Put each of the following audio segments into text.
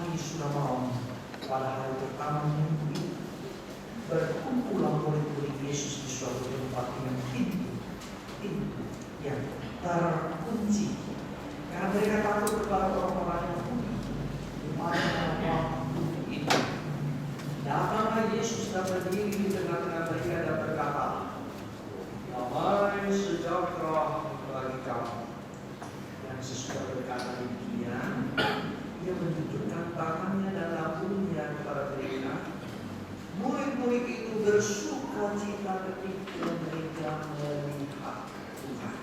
pagi sudah malam pada hari pertama minggu itu, berkumpulah murid-murid Yesus di suatu tempat dengan pintu yang terkunci, karena mereka takut kepada orang-orang Yahudi. Di mana itu datanglah Yesus dan berdiri di tengah-tengah mereka dan berkata, "Damai sejahtera bagi kamu." Dan sesudah berkata demikian, Ia menunjukkan tangannya dan lambungnya kepada mereka. Murid-murid itu bersuka cita ketika mereka melihat Tuhan.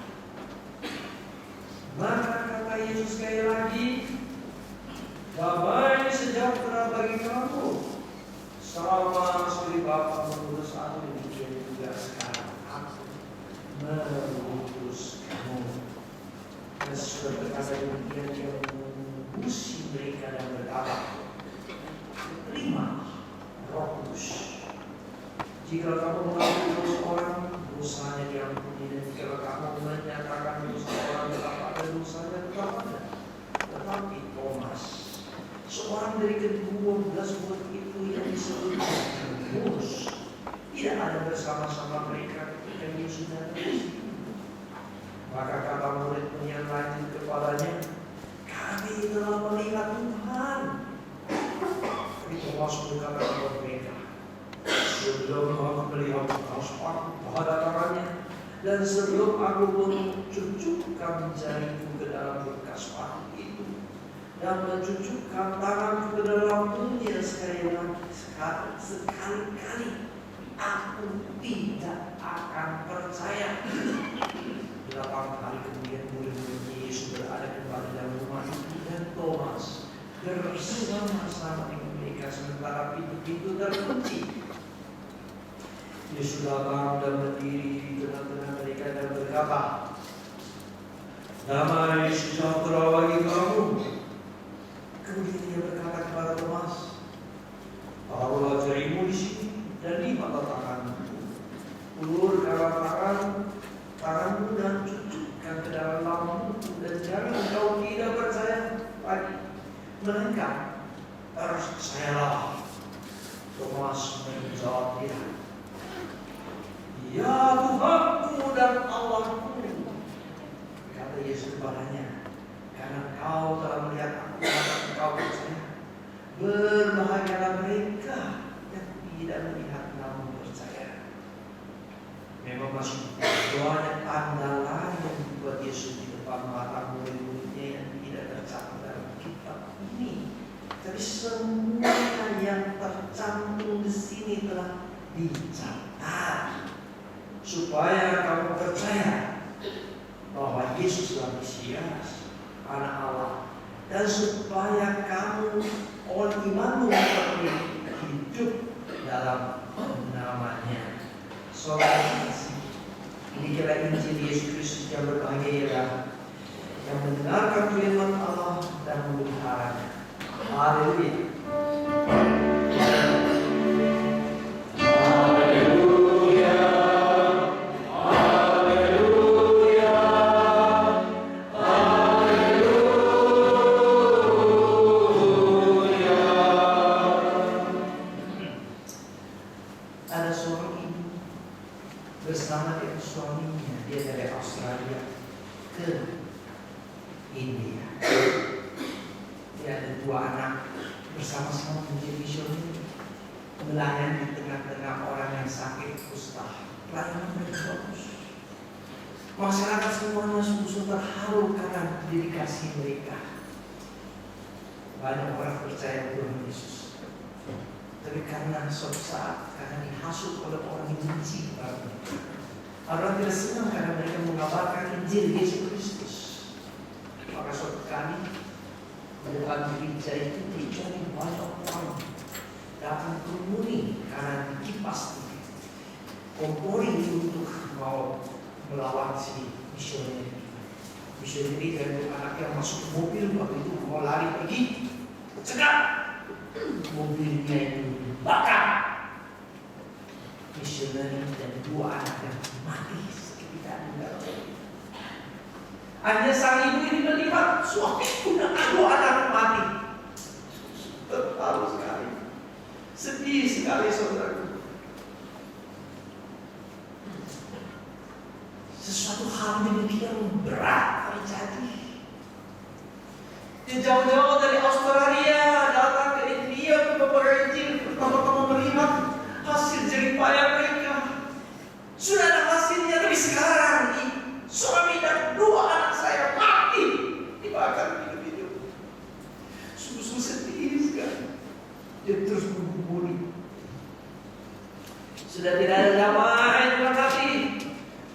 Maka kata Yesus sekali lagi, "Damai sejahtera bagi kamu. Sama seperti Bapa mengutus aku, demikian juga sekarang aku mengutus kamu." Dan sesudah berkata demikian, Ia mengubusi mereka dan berkata, "Terima Roh Kudus. Jika kamu mengakui dosa orang, dosanya diampuni, dan jika kamu menyatakan dosa orang, betapa dosanya tetap ada." Tetapi Thomas, seorang dari ke-12 murid itu yang disebut Didimus, tidak ada bersama-sama mereka ketika Yesus datang ke situ. Maka kata murid yang lanjut kepadanya, "Kami telah melihat Tuhan." Tapi Thomas berkata kepada mereka, "Sebelum aku melihat sepatu pada tangannya, dan sebelum aku mencucukkan jariku ke dalam bekas sepatu itu, dan mencucukkan tanganku ke dalam lambungnya sekali-kali, aku tidak akan percaya." 8 hari kemudian murid-murid Yesus berada kembali dalam rumah itu, dan Thomas bersama-sama dengan mereka sementara pintu-pintu terkunci. Yesus datang dan berdiri di tengah-tengah mereka dan berkata, "Damai sejahtera bagi kamu." Kemudian Ia berkata kepada Thomas, "Taruhlah jarimu di sini dan lihat tanganmu. Ulurkanlah tanganmu dan cucukkan ke dalam lambungmu, dan jangan engkau tidak percaya lagi, melainkan percayalah." Thomas menjawab dia, "Ya Tuhanku dan Allahku." Kata Yesus kepadanya, "Karena kau telah melihat aku, maka engkau percaya. Berbahagialah mereka yang tidak melihat namun percaya." Memang masih banyak tanda lain yang dibuat Yesus di depan mata murid-muridnya yang tidak tercatat dalam kitab ini. Tapi semua yang tercantum di sini telah dicatat supaya kamu percaya bahwa Yesuslah Mesias, Anak Allah, dan supaya kamu oleh imanmu hidup dalam namanya. Saudara, ini kira Injil Yesus Kristus yang berbahagia ialah yang mendengarkan firman Allah dan memeliharanya. Haleluya. Bersama dengan suaminya, dia dari Australia ke India. Dia ada 2 anak, bersama-sama menjadi misioner, melayani di tengah-tengah orang yang sakit kusta. Pelayanan mereka bagus. Masyarakat semuanya sungguh terharu karena dedikasi mereka. Banyak orang percaya Tuhan Yesus. Tapi karena suatu saat, karena dihasut oleh orang yang benci kepada mereka, orang tidak senang karena mereka mengabarkan Injil Yesus Kristus. Maka suatu kali di depan gereja itu terjadi banyak orang datang kerumuni karena dikipas kompori untuk mau melawan si misioner. Misioner dan anak yang masuk mobil waktu itu mau lari pergi, cegat mobilnya itu bakar. Misioner dan 2 anak yang mati seketika di dalam. Hanya sang ibu ini melihat suamiku dan 2 anak mati. sekali saudaraku. Sesuatu hal demikian berat terjadi. Dia jauh-jauh dari Australia datang ke India untuk membawa Injil, pertama-tama melihat hasil jerih payah mereka. Sudah ada hasilnya, tapi sekarang suami dan 2 anak saya mati dibakar hidup-hidup. Sungguh-sungguh sedih sekali. Dia terus menghubungi. Sudah tidak ada damai dalam hati,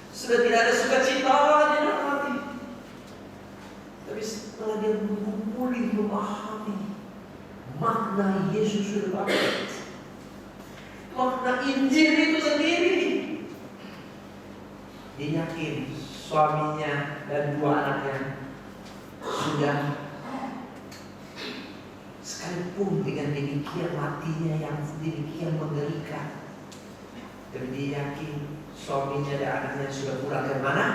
sudah tidak ada sukacita di dalam hati. Tapi setelah dia mulai memahami makna Yesus sudah bangkit, makna Injil itu sendiri, dia yakin suaminya dan 2 anaknya sudah, sekalipun dengan demikian matinya yang demikian mengerikan, dan dia yakin suaminya dan anaknya sudah pulang ke mana?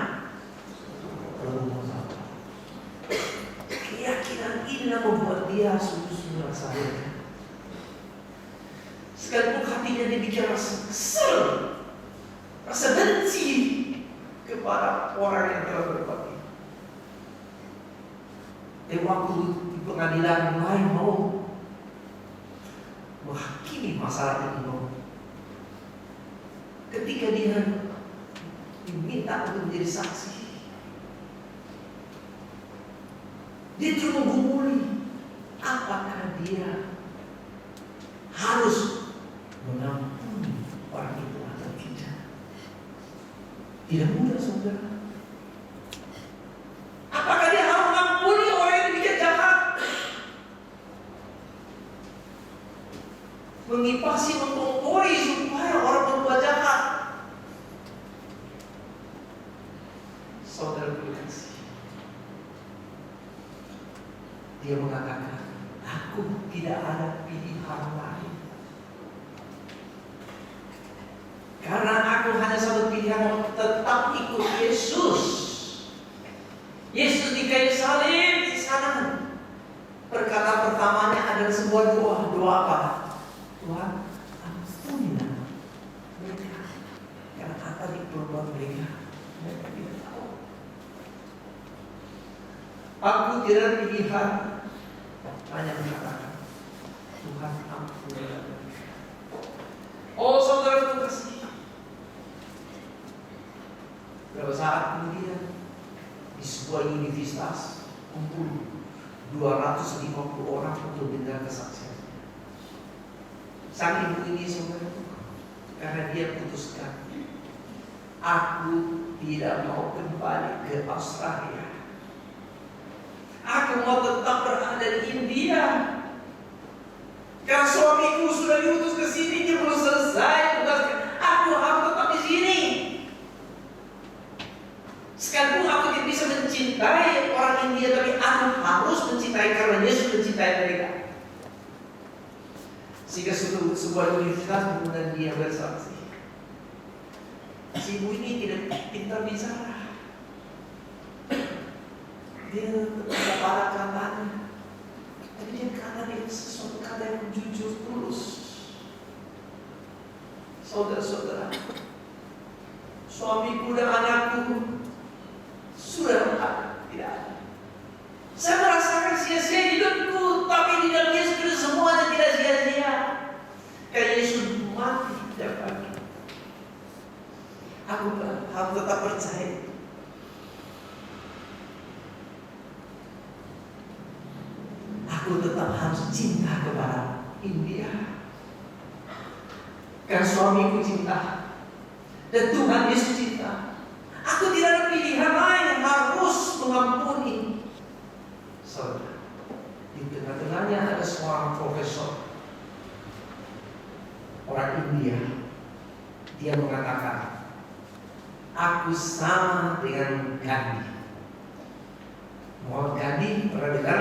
Keyakinan inilah membuat dia sungguh-sungguh rasa lega. Sekalipun hatinya demikian rasa kesel, rasa benci kepada orang yang telah berbuat itu. Dan waktu di pengadilan mulai mau menghakimi masalah ini, ketika dia diminta untuk menjadi saksi, dia cuma menggumuli apakah dia harus mengampuni orang itu atau tidak. Tidak mudah saudara. Apakah dia harus mengampuni orang yang demikian jahat, mengipasi, mengkompori supaya orang berbuat jahat? Saudara berkasih, dia mengatakan, aku tidak ada pilihan lain. Karena aku hanya satu pilihan, tetap ikut Yesus. Yesus di kayu salib di sana. Perkataan pertamanya adalah sebuah doa. Doa apa? Tuhan, ampunilah mereka karena apa diperbuat mereka. Mereka tidak tahu. Aku tidak pilihan, hanya mengatakan Tuhan ampunilah mereka. Oh saudara terkasih, beberapa saat kemudian di sebuah universitas kumpul 250 orang untuk dengar kesaksian. Sang ibu ini saudara, karena dia putuskan, aku tidak mau kembali ke Australia. Aku mau tetap berada di India. Karena suamiku sudah diutus ke sini, dia belum selesai tugasnya. Aku harus tetap di sini. Sekalipun aku tidak bisa mencintai orang India, tapi aku harus mencintai karena Yesus mencintai mereka. Sehingga sebuah universitas kemudian dia bersaksi. Si ibu ini tidak pintar bicara. Dia tetap pada katanya, tapi dia kata dia sesuatu kata yang jujur tulus. Saudara-saudara, suamiku dan anakku sudah tidak ada. Saya merasakan sia-sia hidupku, tapi di dalam Yesus itu semuanya tidak sia-sia. Karena Yesus mati setiap pagi. Aku harus tetap percaya. Aku tetap harus cinta kepada India. Karena suamiku cinta dan Tuhan Yesus cinta. Aku tidak ada pilihan lain, harus mengampuni. Saudara, di tengah-tengahnya ada seorang profesor orang India. Dia mengatakan, aku sama dengan Gandhi. Muhammad Gandhi, pernah dengar?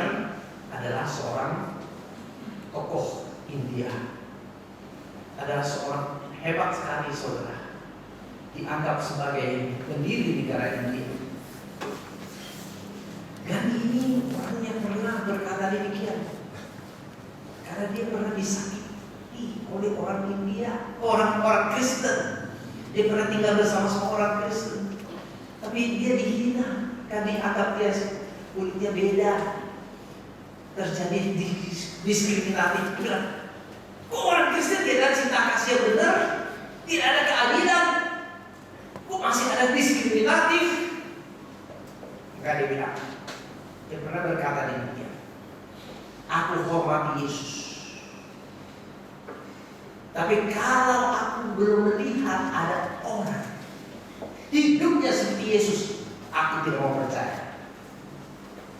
Adalah seorang tokoh India, adalah seorang hebat sekali saudara, dianggap sebagai pendiri negara India. Gandhi ini orang yang pernah berkata demikian, karena dia pernah disakiti oleh orang India, orang Kristen. Dia pernah tinggal bersama orang Kristen, tapi dia dihina karena dianggap dia kulitnya beda, terjadi diskriminatif. Bilang, kok orang Kristen tidak ada cinta kasih yang benar, tidak ada keadilan, kok masih ada diskriminatif? Maka dia bilang, dia pernah berkata demikian, aku hormati Yesus, tapi kalau aku belum melihat ada orang hidupnya seperti Yesus, aku tidak mau percaya.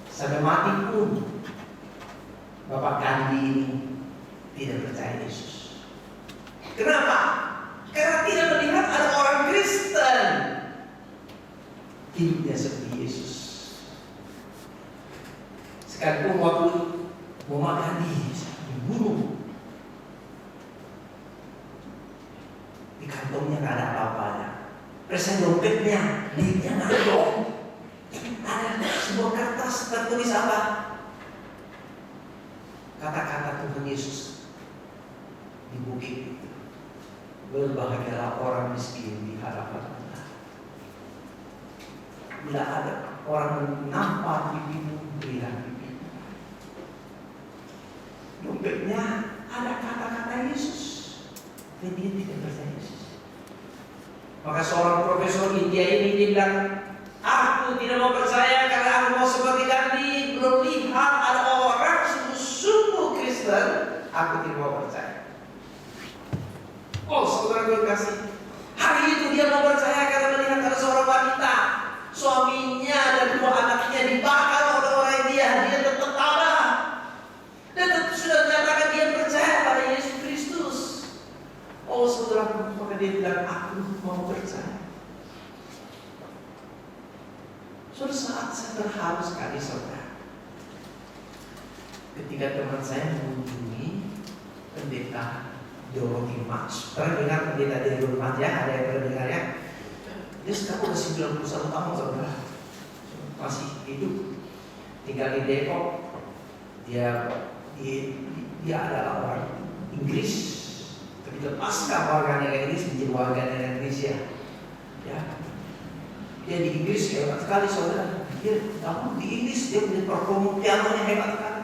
Sampai mati pun Bapak Gandhi ini tidak percaya Yesus. Kenapa? Karena tidak melihat ada orang Kristen hidupnya seperti Yesus. Sekalipun waktu Bapak Gandhi dibunuh, di kantongnya nggak ada apa-apanya. Persen dompetnya, duitnya nggak ada sebuah kertas tertulis apa? Kata-kata Tuhan Yesus di bukit itu. Berbahagialah orang miskin di hadapan Allah. Bila ada orang nampak pipimu, berilah pipimu. Dompetnya ada kata-kata Yesus, dan dia tidak percaya Yesus. Maka seorang profesor India ini dia bilang, aku tidak mau percaya karena aku mau seperti Gandhi, belum lihat ada orang sungguh-sungguh Kristen, aku tidak mau percaya. Oh saudara gue kasih, hari itu dia mau percaya karena melihat ada seorang wanita, suaminya dan dua anaknya dibakar oleh orang India, dia tetap tabah dan tetap sudah menyatakan dia percaya pada Yesus Kristus. Oh saudara, maka dia bilang, aku mau percaya. Suatu saat saya terharu sekali saudara, ketika teman saya mengunjungi pendeta Dorothy Marx. Pernah dengar pendeta Dorothy Marx ya? Ada yang pernah dengar ya? Dia sekarang udah 91 tahun saudara, masih hidup, tinggal di Depok. Dia adalah orang Inggris, tapi lepaskan warga negara Inggris menjadi warga negara Indonesia. Ya, dia di Inggris hebat sekali saudara. Dia namun di Inggris dia punya performa pianonya hebat sekali.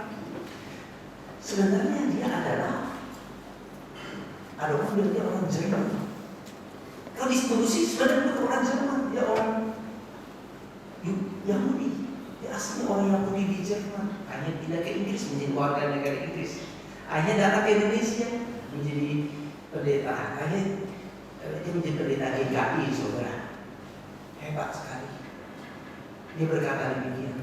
Sebenarnya dia adalah ada orang bilang dia orang Jerman. Kalau distribusi sebenarnya bukan orang Jerman, dia orang Yahudi. Dia aslinya orang Yahudi di Jerman. Hanya pindah ke Inggris menjadi warga negara Inggris. Akhirnya datang ke Indonesia menjadi pendeta. Akhirnya dia menjadi pendeta GKI saudara. Hebat sekali. Dia berkata demikian,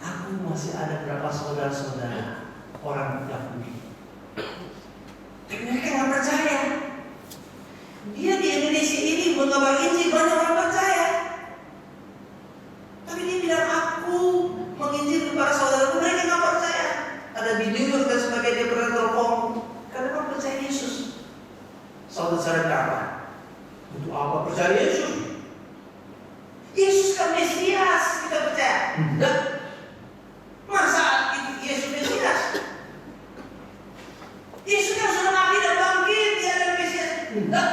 aku masih ada berapa saudara-saudara orang Yahudi, tapi mereka nggak percaya. Dia di Indonesia ini mengabar Injil, banyak orang percaya, tapi dia bilang aku menginjil kepada saudara, mereka nggak percaya. Ada di New York dan sebagainya, dia pernah telepon karena orang percaya Yesus. Saudara apa? Untuk apa percaya Yesus? Yesus kan Mesias, kita percaya. Enggak. Masa Yesus Mesias? Yesus kan sudah mati dan bangkit, dia adalah Mesias. Enggak.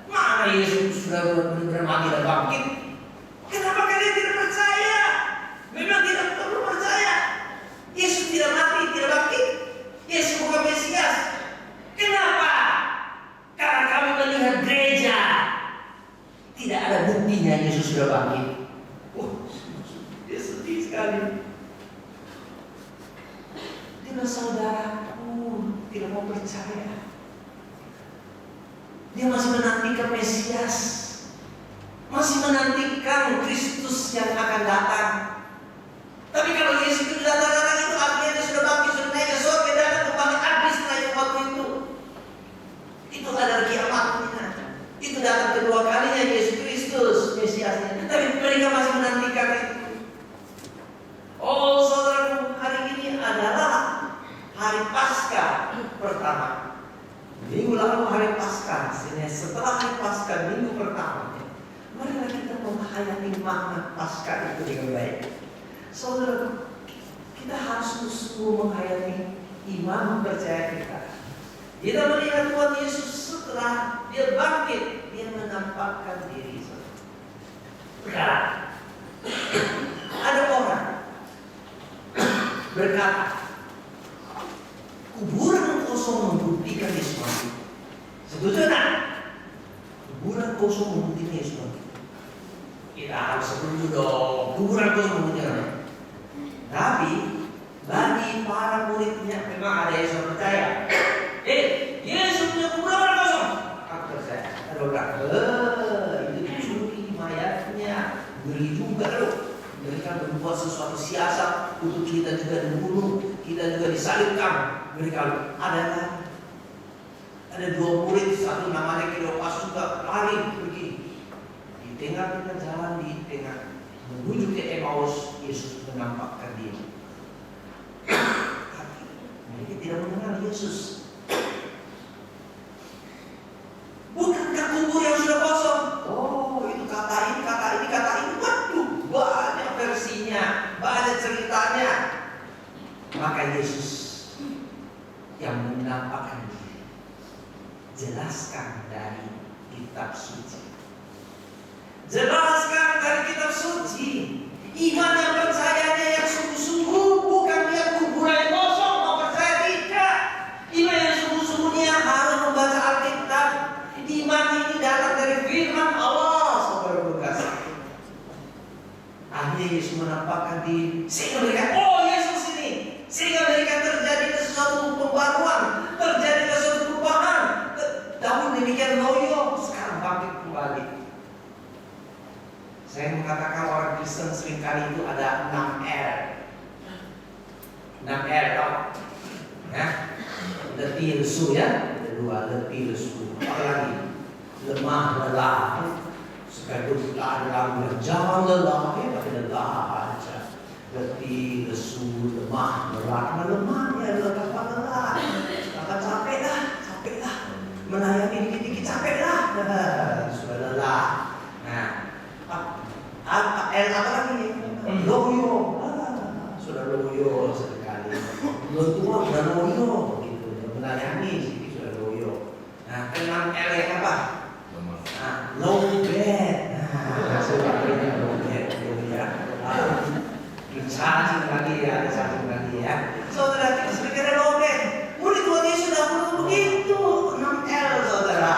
Mana Yesus sudah benar-benar mati dan bangkit? Kenapa kalian tidak percaya? Memang tidak perlu percaya. Yesus tidak mati, tidak bangkit. Yesus bukan Mesias. Kenapa? Karena kami melihat gereja tidak ada buktinya Yesus sudah bangkit. Dia sedih sekali. Dia saudaraku tidak mau percaya. Dia masih menantikan Mesias, masih menantikan Kristus yang akan datang. Tapi kalau Yesus itu datang itu artinya dia sudah bangkit, sudah naik ke surga, dan akan kembali habis naik waktu itu. Itu adalah kiamatnya. Itu datang kedua kalinya Yesus Kristus Mesiasnya. Tapi mereka masih menantikan itu. Oh saudaraku, hari ini adalah hari Paskah pertama. Minggu lalu hari Paskah, setelah hari Paskah minggu pertama, marilah kita menghayati makna Paskah itu dengan baik. Saudaraku, kita harus sungguh menghayati iman percaya kita. Kita melihat Tuhan Yesus setelah dia bangkit, dia menampakkan diri. Sekarang ada orang berkata, kuburan kosong membuktikan Yesus mati. Setuju tak? Kuburan kosong membuktikan Yesus mati. Kita harus setuju dong. Kuburan kosong membuktikan. Tapi bagi para muridnya memang ada yang percaya. Yesus punya kuburan kosong. Aku percaya. Ada orang, itu dicuri mayatnya. Beri juga loh. Mereka membuat sesuatu siasat untuk kita juga dibunuh, kita juga disalibkan. Mereka ada 2 murid, satu namanya Kleopas juga lari pergi di tengah-tengah jalan, di tengah menuju ke Emmaus. Yesus menampakkan diri. Tapi mereka tidak mengenal Yesus. Bukankah kubur yang sudah kosong? Oh, itu kata ini, kata ini, kata ini. Waduh, banyak versinya, banyak ceritanya. Maka Yesus yang menampakkan diri. Jelaskan dari kitab suci. Jelaskan dari kitab suci. Iman yang percayanya yang sungguh-sungguh, bukan lihat kuburan yang kosong, mau percaya tidak. Iman yang sungguh-sungguhnya harus membaca Alkitab. Iman ini datang dari firman Allah, saudara berkasih. Akhirnya Yesus menampakkan diri, sehingga mereka, oh Yesus ini, sehingga mereka terjadi sesuatu pembaruan, terjadi sesuatu perubahan. Dahulu demikian loyo, sekarang bangkit kembali. Saya mengatakan orang Kristen seringkali itu ada 6R. 6R tau? Ya? Letih lesu ya. Ada 2, letih lesu. Apa lagi? Lemah lelah. Sekarang kita ada lagu yang jangan lelah, tapi lelah aja. Letih lesu, lemah lelah. Karena lemah ya adalah kata lelah. Kata capek lah. Melayani dikit-dikit capek lah. Sudah lelah. Nah, apa lagi? Loyo. Sudah loyo sekali. Belum tua sudah loyo gitu. Melayani sedikit sudah loyo. Nah, kenang L yang apa? Nah, low bed. Nah, sebagainya low bed ya. Dicacing lagi ya. Saudara kita sedikit low bed. Murid Tuhan Yesus sudah begitu. 6L saudara.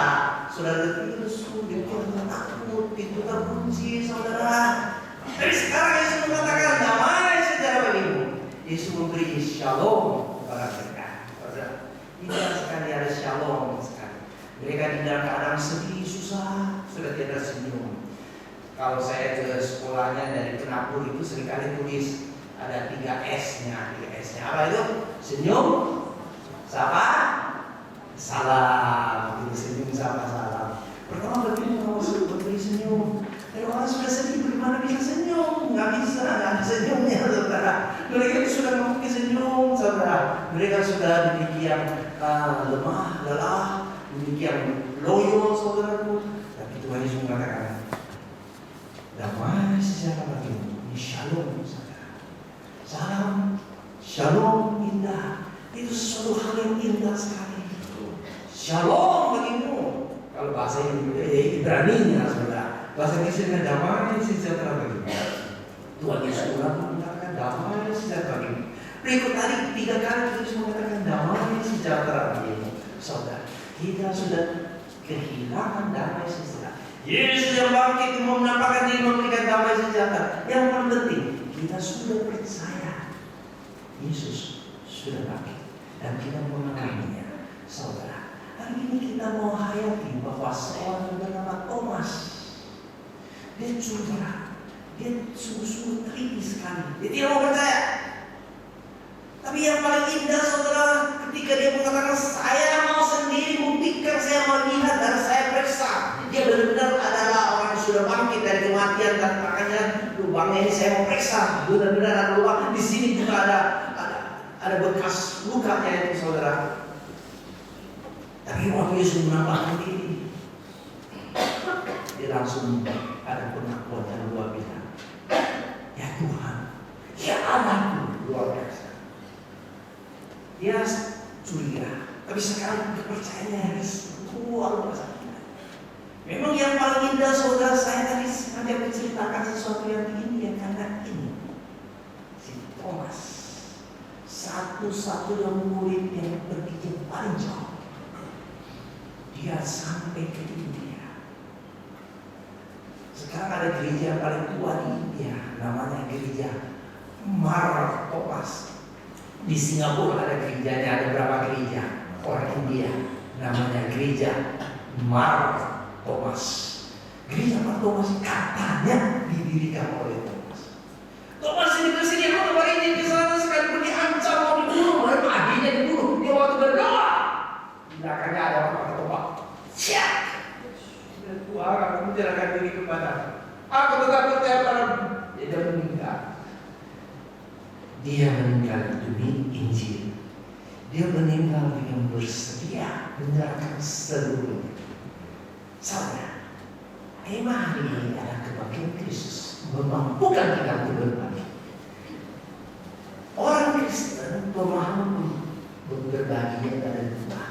Sudah lebih lesu, dia takut, pintu terkunci saudara. Dari sekarang Yesus mengatakan damai sejahtera bagimu. Yesus memberi shalom kepada mereka. Tidak sekali ada shalom sekali. Mereka di dalam keadaan sedih, susah, sudah tidak senyum. Kalau saya ke sekolahnya dari penabur itu seringkali tulis ada 3S-nya. Apa itu? Senyum, sapa, salam. Senyum, sapa, salam. Pertama begini kalau beri senyum. Kalau orang sudah sedih, bagaimana bisa senyum? Nggak bisa, nggak ada senyumnya, saudara. Mereka sudah memiliki senyum, saudara. Mereka sudah demikian lemah, lelah, demikian loyo, saudaraku. Tapi Tuhan Yesus mengatakan, damai sejahtera bagimu. Ini shalom, saudara. Salam, shalom indah. Itu sesuatu hal yang indah sekali. Shalom bagimu. Kalau bahasa Ibrani-nya, saudara. Bahasa Inggrisnya damai sejahtera bagimu. Tuhan Yesus mengatakan damai sejahtera bagimu. Berikut tadi 3 kali Yesus mengatakan damai sejahtera bagimu. Saudara, kita sudah kehilangan damai sejahtera. Yesus yang bangkit mau menampakkan diri memberikan damai sejahtera. Yang paling penting, kita sudah percaya Yesus sudah bangkit dan kita mengalaminya. Saudara, hari ini kita mau hayati bahwa seorang yang bernama Thomas, dia curang, dia sungguh-sungguh teliti sekali. Dia tidak mau percaya. Tapi yang paling indah saudara, ketika dia mengatakan saya mau sendiri buktikan, saya mau lihat dan saya periksa. Dia benar-benar adalah orang yang sudah bangkit dari kematian dan makanya lubangnya ini saya mau periksa. Benar-benar ada lubang. Di sini juga ada bekas lukanya itu saudara. Tapi waktu Yesus menampakkan diri, dia langsung ada pengakuan yang luar biasa. Ya Tuhan, ya Allahku, luar biasa. Dia curiga, Tapi sekarang kepercayaannya harus luar biasa. Memang yang paling indah saudara, saya tadi sengaja menceritakan sesuatu yang indah karena ini si Thomas satu-satunya murid yang berpikir paling jauh. Dia sampai ke India. Sekarang ada gereja yang paling tua di India, namanya gereja Mar Thomas. Di Singapura ada gerejanya, ada berapa gereja orang India, namanya gereja Mar Thomas. Gereja Mar Thomas katanya didirikan oleh Thomas. Thomas ini bersedia untuk hari ini ke sana sekalipun diancam mau dibunuh, oleh paginya dibunuh. Dia waktu berdoa, di belakangnya ada orang pakai tombak. Siap. Tuhan, aku menyerahkan diri kepada. Aku tetap percaya padamu. Dia meninggal. Dia meninggal demi Injil. Dia meninggal dengan bersedia menyerahkan seluruhnya. Saudara, tema hari ini adalah kebangkitan Kristus memampukan kita untuk berbagi. Orang Kristen pemahaman berbagi ada dua.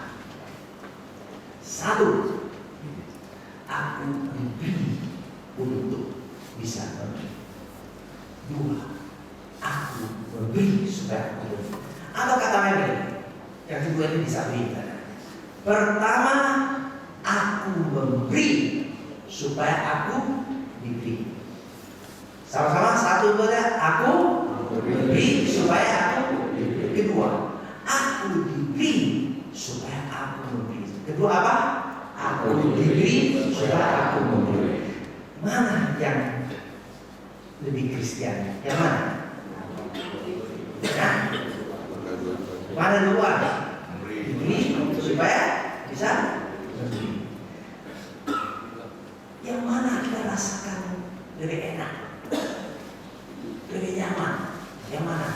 Satu, aku diberi untuk bisa memberi. Dua, aku memberi supaya aku memberi. Atau kata lain, yang kedua ini bisa beda. Pertama, aku memberi supaya aku diberi. Sama-sama, satu dua, aku memberi supaya aku diberi. Kedua, aku diberi supaya aku memberi. Kedua apa? Aku diberi supaya aku memberi. Mana yang lebih Kristen? Yang mana? Nah, mana dua? Diberi supaya bisa memberi. Yang mana kita rasakan lebih enak, lebih nyaman? Yang mana?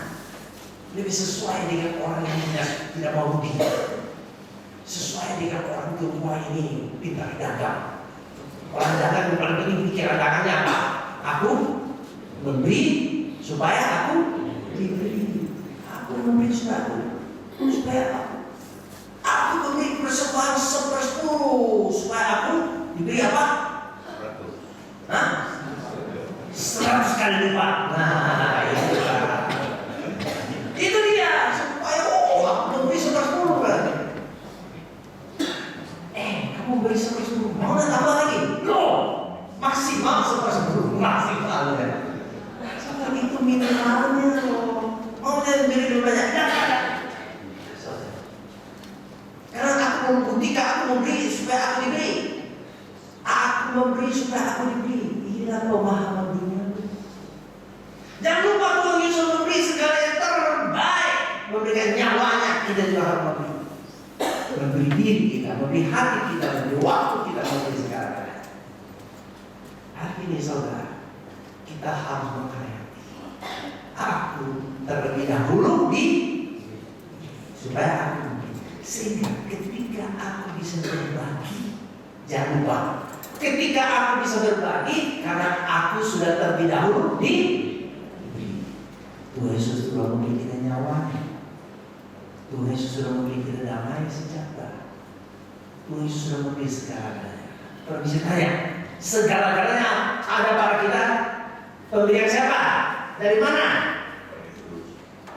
Lebih sesuai dengan orang yang tidak mau rugi, sesuai dengan orang tua ini pintar dagang. Orang dagang yang paling penting pikiran dagangnya apa? Aku memberi supaya aku diberi. Aku memberi supaya aku memberi persembahan 1/10 supaya aku diberi apa? 100 kali lipat. Nah, itu dia supaya aku memberi 1/10 berarti. Kamu beri 1/10, mau nggak tambah lagi? Loh, maksimal 1/10, maksimal kan? Sampai itu minimalnya loh. Mau nggak beri lebih banyak? Tidak. Karena aku membuktikan aku memberi supaya aku diberi. Aku memberi supaya aku diberi. Inilah pemahaman dunia. Jangan lupa Tuhan Yesus memberi segala yang terbaik, memberikan nyawanya. Kita juga harus memberi diri kita, memberi hati kita, memberi waktu kita, memberi segala-galanya. Hari ini saudara, kita harus menghayati. Aku terlebih dahulu supaya aku memberi. Sehingga ketika aku bisa berbagi, jangan lupa, ketika aku bisa berbagi, karena aku sudah terlebih dahulu Tuhan Yesus sudah memberi kita nyawanya. Tuhan Yesus sudah memberi kita damai sejahtera. Tuhan Yesus sudah memberi segala-galanya. Kalau bisa tanya, segala-galanya ada pada kita. Pemberian siapa? Dari mana?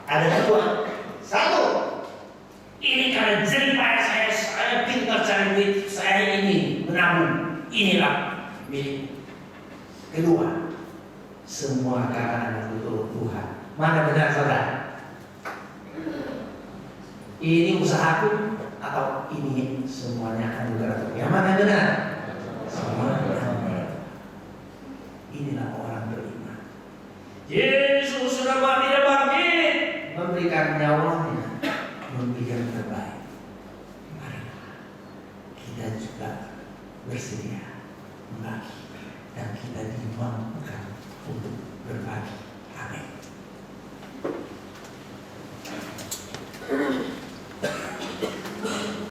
Ada dua. Satu, ini karena jerih payah saya pintar cari duit, saya ini menabung. Inilah milik. Kedua, semua karena untuk Tuhan. Mana benar saudara? Ini usahaku atau ini semuanya anugerah Tuhan? Yang mana benar? Semuanya. Inilah orang beriman. Yesus sudah bangkit, memberikan nyawanya, memberikan terbaik. Mari kita juga bersedia membagi dan kita dimampukan untuk berbagi. Amin.